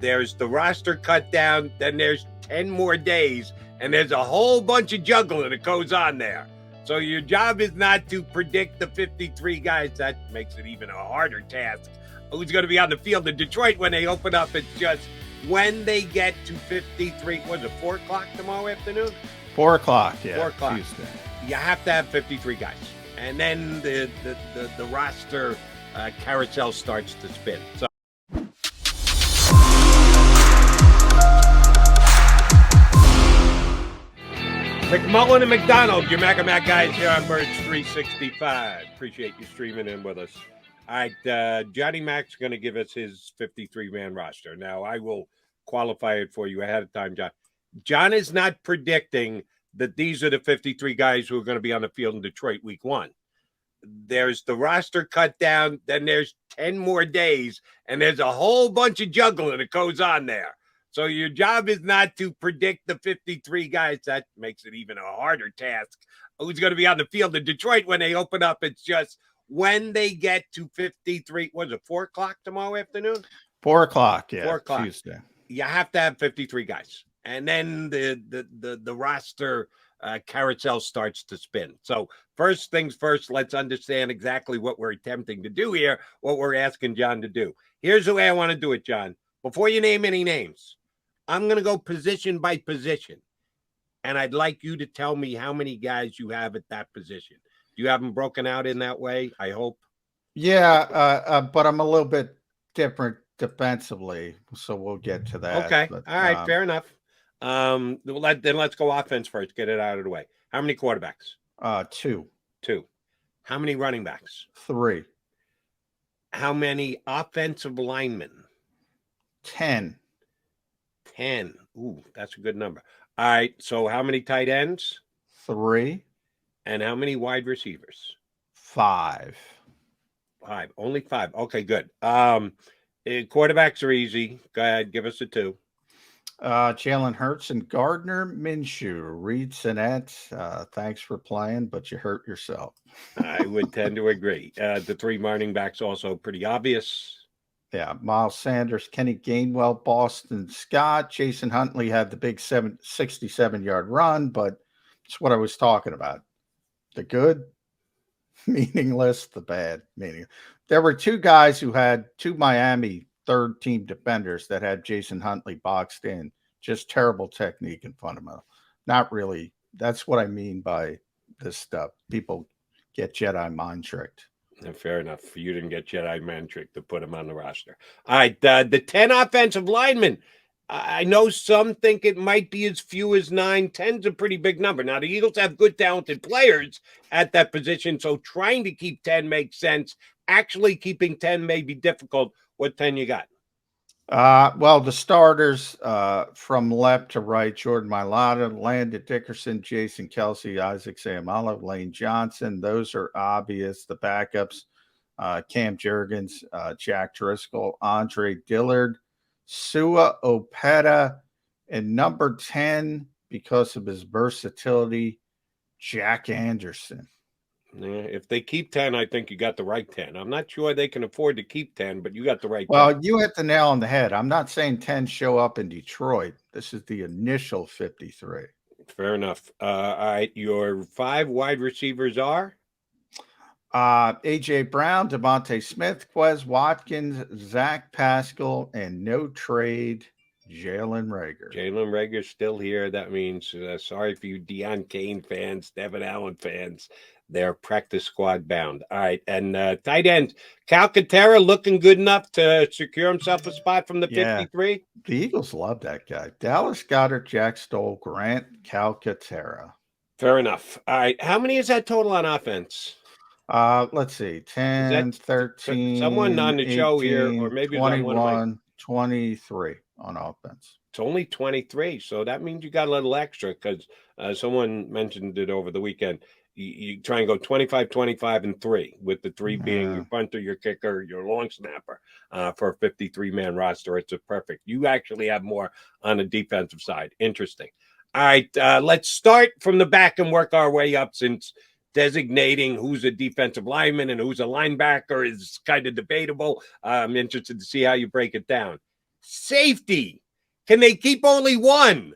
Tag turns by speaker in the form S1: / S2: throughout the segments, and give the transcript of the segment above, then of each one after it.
S1: there's the roster cut down, then there's 10 more days, and there's a whole bunch of juggling that goes on there. So your job is not to predict the 53 guys. That makes it even a harder task. Who's going to be on the field in Detroit when they open up? It's just when they get to 53. Was it 4 o'clock tomorrow afternoon?
S2: 4 o'clock, yeah.
S1: 4 o'clock.
S2: Tuesday.
S1: You have to have 53 guys. And then the roster carousel starts to spin. So McMullen and McDonald, your Mac and Mac guys here on Birds 365. Appreciate you streaming in with us. All right, Johnny Mac's going to give us his 53-man roster. Now, I will qualify it for you ahead of time, John. John is not predicting that these are the 53 guys who are going to be on the field in Detroit week 1. There's the roster cut down, then there's 10 more days, and there's a whole bunch of juggling that goes on there. So your job is not to predict the 53 guys. That makes it even a harder task. Who's going to be on the field in Detroit when they open up? It's just when they get to 53. Was it 4 o'clock tomorrow afternoon?
S2: 4 o'clock, yeah.
S1: 4 o'clock.
S2: Tuesday.
S1: You have to have 53 guys. And then the roster carousel starts to spin. So first things first, let's understand exactly what we're attempting to do here, what we're asking John to do. Here's the way I want to do it, John. Before you name any names, I'm going to go position by position, and I'd like you to tell me how many guys you have at that position. Do you have them broken out in that way, I hope?
S2: Yeah, but I'm a little bit different defensively, so we'll get to that.
S1: Okay,
S2: but,
S1: all right, fair enough. Then let's go offense first, get it out of the way. How many quarterbacks?
S2: 2.
S1: 2. How many running backs?
S2: 3.
S1: How many offensive linemen?
S2: 10.
S1: 10. Ooh, that's a good number. All right. So how many tight ends?
S2: 3.
S1: And how many wide receivers?
S2: 5.
S1: 5. Only 5. Okay, good. Quarterbacks are easy. Go ahead. Give us a 2.
S2: Jalen Hurts and Gardner Minshew. Reed Sinnett, thanks for playing, but you hurt yourself.
S1: I would tend to agree. The 3 running backs also pretty obvious.
S2: Yeah, Miles Sanders, Kenny Gainwell, Boston Scott, Jason Huntley had the big 67-yard run, but it's what I was talking about. The good, meaningless, the bad, meaningless. There were 2 guys who had 2 Miami third-team defenders that had Jason Huntley boxed in. Just terrible technique and fundamental. Not really. That's what I mean by this stuff. People get Jedi mind tricked.
S1: Fair enough. You didn't get Jedi mind trick to put him on the roster. All right, the 10 offensive linemen. I know some think it might be as few as 9. 10's a pretty big number. Now, the Eagles have good, talented players at that position, so trying to keep 10 makes sense. Actually, keeping 10 may be difficult. What 10 you got?
S2: Well, the starters from left to right, Jordan Mailata, Landon Dickerson, Jason Kelsey, Isaac Seumalo, Lane Johnson. Those are obvious. The backups, Cam Jurgens, Jack Driscoll, Andre Dillard, Sua Opeta, and number 10, because of his versatility, Jack Anderson.
S1: Yeah, if they keep 10, I think you got the right 10. I'm not sure they can afford to keep 10, but you got the right 10.
S2: Well, you hit the nail on the head. I'm not saying 10 show up in Detroit. This is the initial 53.
S1: Fair enough. All right, your 5 wide receivers are?
S2: A.J. Brown, Devontae Smith, Quez Watkins, Zach Pascal, and no trade, Jalen Reagor.
S1: Jalen Reagor's still here. That means, sorry for you Deion Kane fans, Devin Allen fans. They're practice squad bound. All right. And tight end, Calcaterra looking good enough to secure himself a spot from the 53?
S2: The Eagles love that guy. Dallas Goedert, Jack Stoll, Grant Calcaterra.
S1: Fair enough. All right. How many is that total on offense?
S2: Let's see. 10, 13.
S1: Someone on the
S2: 18,
S1: show here, or maybe
S2: 21, 23 on offense.
S1: It's only 23. So that means you got a little extra because someone mentioned it over the weekend. You try and go 25, 25, and 3, with the 3 being your punter, your kicker, your long snapper for a 53-man roster. It's a perfect. You actually have more on the defensive side. Interesting. All right, let's start from the back and work our way up, since designating who's a defensive lineman and who's a linebacker is kind of debatable. I'm interested to see how you break it down. Safety. Can they keep only one?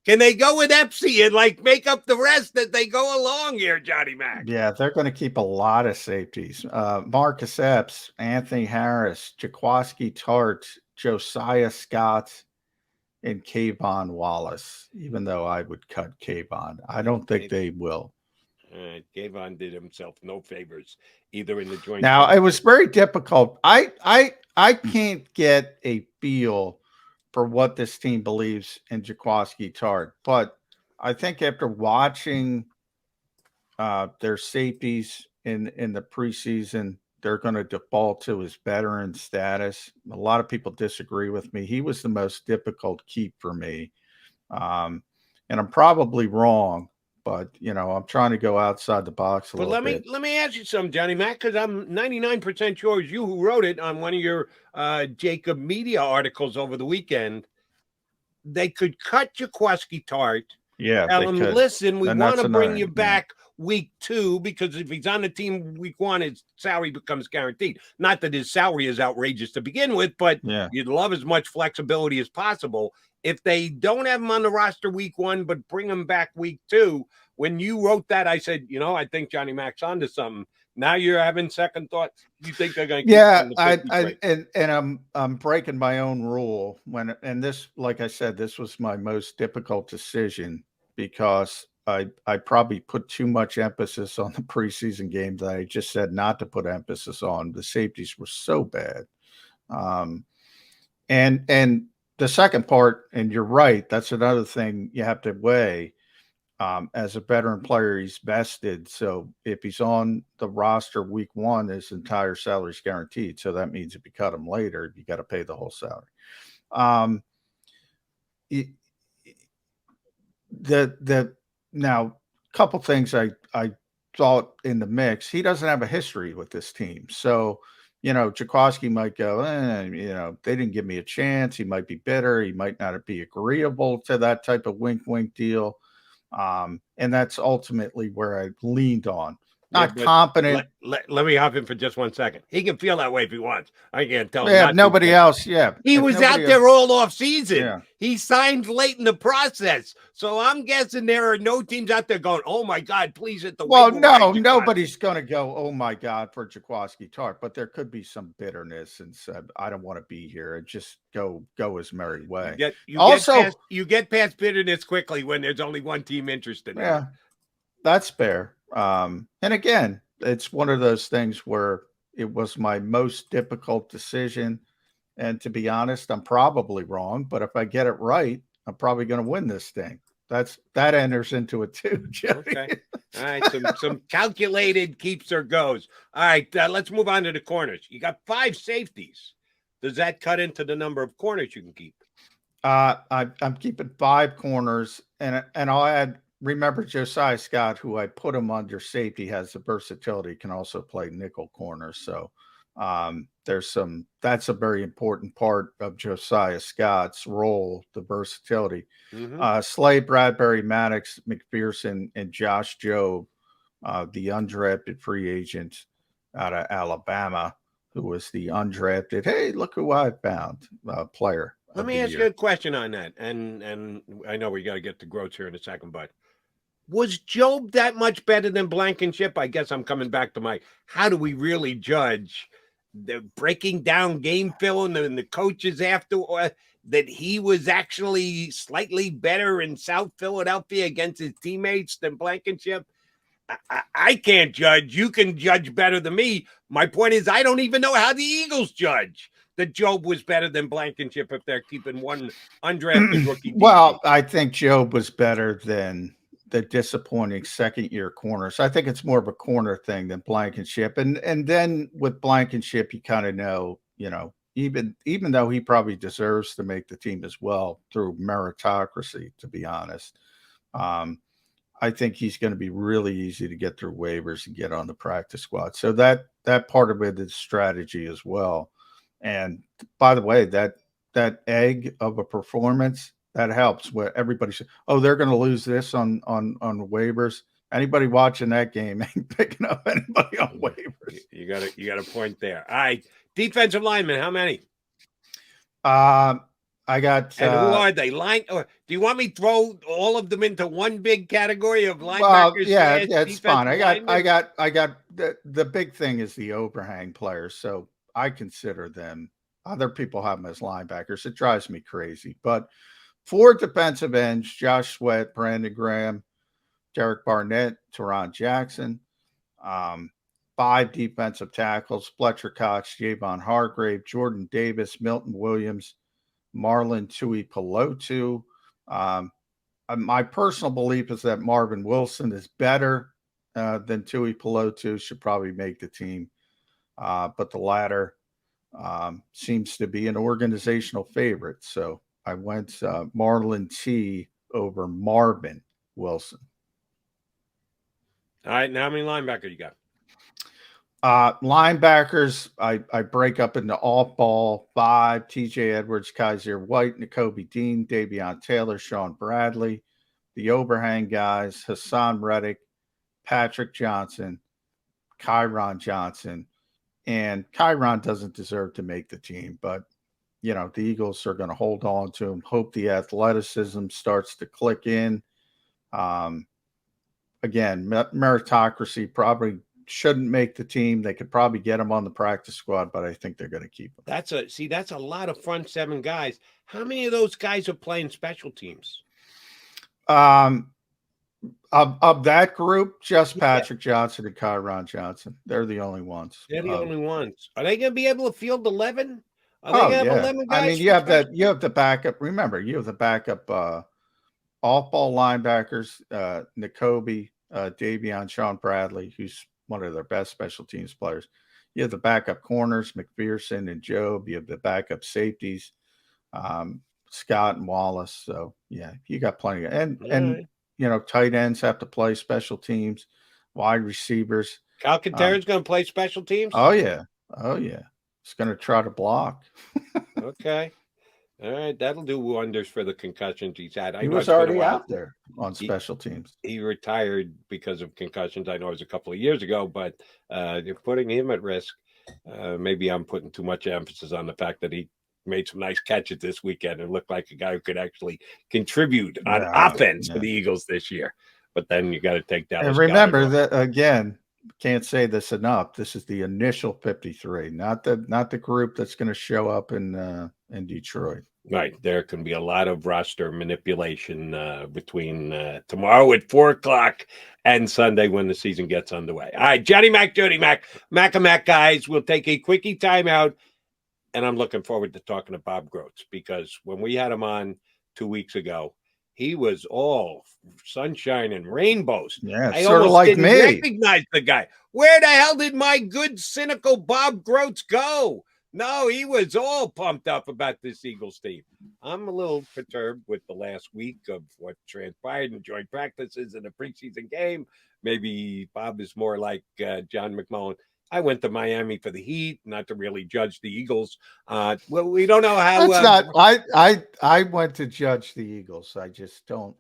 S1: Can they go with Epsy and like make up the rest as they go along here, Johnny Mac?
S2: Yeah, they're going to keep a lot of safeties. Marcus Epps, Anthony Harris, Jaquaski Tart, Josiah Scott, and Kayvon Wallace, even though I would cut Kayvon. I don't think they will.
S1: Kayvon did himself no favors either in the joint.
S2: Now, it was very difficult. I can't get a feel for what this team believes in Jaquaski Tart, but I think after watching their safeties in the preseason, they're going to default to his veteran status. A lot of people disagree with me. He was the most difficult keep for me, and I'm probably wrong. But I'm trying to go outside the box a little bit.
S1: Let me ask you something, Johnny Mac, because I'm 99% sure it's you who wrote it on one of your JAKIB media articles over the weekend. They could cut Jaquaski Tart.
S2: Yeah,
S1: tell him, listen, we want to bring you back week 2, because if he's on the team week 1, his salary becomes guaranteed. Not that his salary is outrageous to begin with, but you'd love as much flexibility as possible. If they don't have him on the roster week 1, but bring him back week 2, when you wrote that, I said, I think Johnny Mac's onto something. Now you're having second thoughts. You think they're going to?
S2: I'm breaking my own rule and this, like I said, this was my most difficult decision because I probably put too much emphasis on the preseason game that I just said not to put emphasis on. The safeties were so bad, and the second part, and you're right, that's another thing you have to weigh. As a veteran player, he's vested. So if he's on the roster week 1, his entire salary is guaranteed. So that means if you cut him later, you got to pay the whole salary. Now, a couple things I thought in the mix. He doesn't have a history with this team. So, Jaquaski might go, they didn't give me a chance. He might be bitter. He might not be agreeable to that type of wink deal. And that's ultimately where I leaned on. Not confident.
S1: Let me hop in for just 1 second. He can feel that way if he wants. I can't tell him.
S2: Yeah, nobody else. Yeah.
S1: He was out there all off season. Yeah. He signed late in the process. So I'm guessing there are no teams out there going, oh my God, please hit the
S2: Well, no, nobody's going to go, oh my God, for Jaquaski Tart, but there could be some bitterness and said, I don't want to be here, and just go his merry way.
S1: You get past bitterness quickly when there's only one team interested in it.
S2: That's fair. And again, it's one of those things where it was my most difficult decision. And to be honest, I'm probably wrong, but if I get it right, I'm probably going to win this thing. That enters into it too, Joey.
S1: Okay. All right. Some calculated keeps or goes. All right. Let's move on to the corners. You got 5 safeties. Does that cut into the number of corners you can keep?
S2: I'm keeping 5 corners, and I'll add. Remember Josiah Scott, who I put him under safety, has the versatility, can also play nickel corner. So that's a very important part of Josiah Scott's role, the versatility. Slade, Bradbury, Maddox, McPherson, and Josh Jobe, the undrafted free agent out of Alabama, who was the undrafted, hey, look who I found, player.
S1: Let me ask you a question on that. And I know we got to get to Groats here in a second, but was Jobe that much better than Blankenship? I guess I'm coming back to how do we really judge the breaking down game film and the coaches after that he was actually slightly better in South Philadelphia against his teammates than Blankenship? I can't judge. You can judge better than me. My point is, I don't even know how the Eagles judge that Jobe was better than Blankenship if they're keeping one undrafted rookie.
S2: Well, I think Jobe was better than the disappointing second-year corners. I think it's more of a corner thing than Blankenship. And then with Blankenship, you kind of know, even though he probably deserves to make the team as well through meritocracy, to be honest, I think he's going to be really easy to get through waivers and get on the practice squad. So that part of it is strategy as well. And by the way, that egg of a performance, that helps. Where everybody says, "Oh, they're going to lose this on waivers." Anybody watching that game ain't picking up anybody on waivers.
S1: You got a point there. All right, defensive linemen, how many?
S2: I got.
S1: And who are they? Or do you want me to throw all of them into one big category of
S2: Well,
S1: linebackers
S2: yeah,
S1: slash
S2: that's fine.
S1: defensive linemen?
S2: I got the big thing is the overhang players. So I consider them. Other people have them as linebackers. It drives me crazy. But 4 defensive ends: Josh Sweat, Brandon Graham, Derek Barnett, Teron Jackson. 5 defensive tackles: Fletcher Cox, Javon Hargrave, Jordan Davis, Milton Williams, Marlon Tui Pelotu. My personal belief is that Marvin Wilson is better than Tui Pelotu, should probably make the team. But the latter seems to be an organizational favorite. So I went Marlon T over Marvin Wilson.
S1: All right, now how many linebackers you got?
S2: Linebackers, I break up into off ball: 5, TJ Edwards, Kaiser White, N'Kobe Dean, Davion Taylor, Sean Bradley. The overhang guys: Hassan Reddick, Patrick Johnson, Kyron Johnson. And Kyron doesn't deserve to make the team, but the Eagles are going to hold on to him, hope the athleticism starts to click in. Again, meritocracy, probably shouldn't make the team. They could probably get him on the practice squad, but I think they're going to keep him.
S1: That's a lot of front 7 guys. How many of those guys are playing special teams?
S2: Of that group, just Patrick Johnson and Kyron Johnson. They're the only ones.
S1: They're the only ones. Are they going to be able to field 11? Are they
S2: going
S1: to have 11 guys?
S2: I mean, you have the backup. Remember, you have the backup off-ball linebackers, N'Kobe, Davion, Sean Bradley, who's one of their best special teams players. You have the backup corners, McPherson and Jobe. You have the backup safeties, Scott and Wallace. So yeah, you got plenty of, and tight ends have to play special teams, wide receivers.
S1: Alcantara's going to play special teams?
S2: Oh yeah. It's going to try to block.
S1: Okay. All right, that'll do wonders for the concussions he's had.
S2: He was already out there on special teams.
S1: He retired because of concussions. I know it was a couple of years ago, but you're putting him at risk. Maybe I'm putting too much emphasis on the fact that he made some nice catches this weekend and looked like a guy who could actually contribute on offense for the Eagles this year. But then you got to take that.
S2: And remember that, again, can't say this enough. This is the initial 53, not the group that's going to show up in Detroit.
S1: Right. There can be a lot of roster manipulation between tomorrow at 4:00 and Sunday when the season gets underway. All right, Jody Mac, guys, we'll take a quickie timeout, and I'm looking forward to talking to Bob Groats, because when we had him on 2 weeks ago, he was all sunshine and rainbows.
S2: Yeah,
S1: I
S2: sort of
S1: almost
S2: like
S1: didn't
S2: me.
S1: recognize the guy. Where the hell did my good, cynical Bob Groats go? No, he was all pumped up about this Eagles team. I'm a little perturbed with the last week of what transpired in joint practices in a preseason game. Maybe Bob is more like John McMullen. I went to Miami for the Heat, not to really judge the Eagles. Well, we don't know how.
S2: That's not. I went to judge the Eagles. I just don't.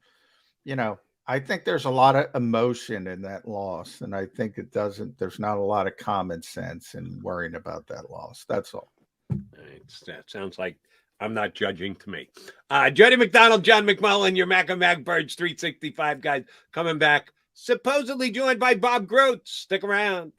S2: I think there's a lot of emotion in that loss, and I think there's not a lot of common sense in worrying about that loss. That's all.
S1: That sounds like I'm not judging to me. Jody McDonald, John McMullen, your Mac and Mac Birds 365 guys coming back, supposedly joined by Bob Groats. Stick around.